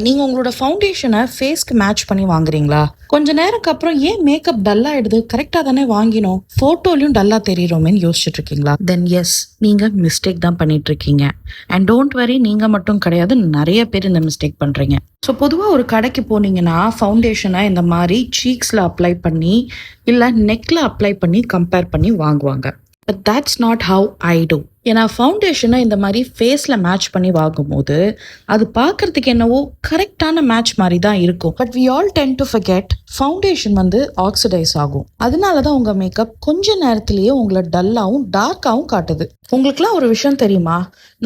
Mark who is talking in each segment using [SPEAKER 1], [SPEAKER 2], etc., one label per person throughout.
[SPEAKER 1] நீங்க உங்களோட ஃபவுண்டேஷனை ஃபேஸ்க்கு மேட்ச் பண்ணி வாங்குறீங்களா? கொஞ்ச நேரம்க்கு அப்புறம் ஏன் மேக்கப் டல் ஆயிடுது? கரெக்ட்டா தானே வாங்கினோம். ஃபோட்டோலயும் டல்லா தெரியிறோமேன்னு யோசிச்சுட்டு இருக்கீங்களா? தென் எஸ், நீங்க மிஸ்டேக் தான் பண்ணிட்டு இருக்கீங்க. அண்ட் டோன்ட் வரி, நீங்க மட்டும் கிடையாது. நிறைய பேர் இந்த மிஸ்டேக் பண்றீங்க. ஸோ பொதுவா ஒரு கடைக்கு போனீங்கன்னா ஃபவுண்டேஷனை இந்த மாதிரி சீக்ஸ்ல அப்ளை பண்ணி இல்ல நெக்ல அப்ளை பண்ணி கம்பேர் பண்ணி வாங்குவாங்க. But that's not how I do. ஏன்னா ஃபவுண்டேஷனை இந்த மாதிரி ஃபேஸில் மேட்ச் பண்ணி வாங்கும்போது அது பார்க்கறதுக்கு என்னவோ கரெக்டான மேட்ச் மாதிரி தான் இருக்கும். But we all tend to forget foundation வந்து ஆக்சிடைஸ் ஆகும். அதனால தான் உங்கள் மேக்கப் கொஞ்ச நேரத்திலேயே உங்களை டல்லாகவும் டார்க்காகவும் காட்டுது. உங்களுக்குலாம் ஒரு விஷயம் தெரியுமா?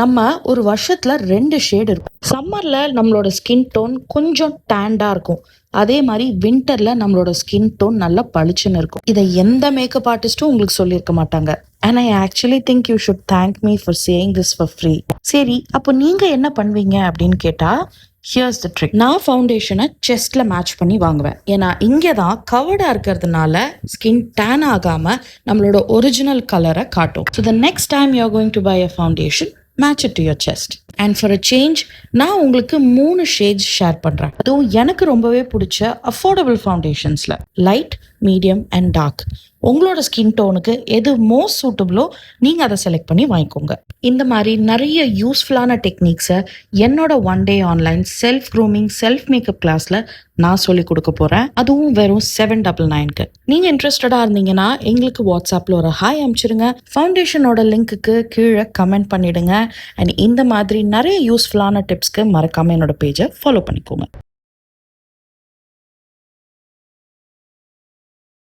[SPEAKER 1] நம்ம ஒரு வருஷத்துல 2 ஷேட் இருக்கும். சம்மர்ல நம்மளோட ஸ்கின் டோன் கொஞ்சம் டேண்டா இருக்கும். அதே மாதிரி வின்டர்ல நம்மளோட ஸ்கின் டோன் நல்லா பளிச்சுன்னு இருக்கும். இதை எந்த மேக்கப் ஆர்டிஸ்டும் உங்களுக்கு சொல்லியிருக்க மாட்டாங்க. And I actually think you should thank me for saying this for free. சரி, அப்போ நீங்க என்ன பண்ணுவீங்க அப்படின்னு கேட்டா, ஹியர்ஸ் த ட்ரிக். நான் ஃபவுண்டேஷனை செஸ்ட்ல மேட்ச் பண்ணி வாங்குவேன். ஏன்னா இங்கே தான் கவர்டா இருக்கிறதுனால ஸ்கின் டேன் ஆகாம நம்மளோட ஒரிஜினல் கலரை காட்டும். So the next time you are going to buy a foundation, match it to your chest. And for a change நான் உங்களுக்கு 3 ஷேட்ஸ் ஷேர் பண்ணுறேன். அதுவும் எனக்கு ரொம்பவே பிடிச்ச அஃபோர்டபுள் ஃபவுண்டேஷன்ஸில் லைட், மீடியம் அண்ட் டார்க். உங்களோட ஸ்கின் டோனுக்கு எது மோஸ்ட் சூட்டபிளோ நீங்கள் அதை செலக்ட் பண்ணி வாங்கிக்கோங்க. இந்த மாதிரி நிறைய யூஸ்ஃபுல்லான டெக்னிக்ஸை என்னோட 1 day online self grooming self makeup கிளாஸில் நான் சொல்லி கொடுக்க போகிறேன். அதுவும் வெறும் 799க்கு. நீங்கள் இன்ட்ரெஸ்டடாக இருந்தீங்கன்னா எங்களுக்கு வாட்ஸ்அப்பில் ஒரு ஹாய் அனுப்பிச்சிருங்க. ஃபவுண்டேஷனோட லிங்க்குக்கு கீழே கமெண்ட் பண்ணிடுங்க. அண்ட் இந்த மாதிரி நிறைய யூஸ்ஃபுல்லான டிப்ஸ்க்கு மறக்காமல் என்னோட பேஜை ஃபாலோ பண்ணிக்கோங்க.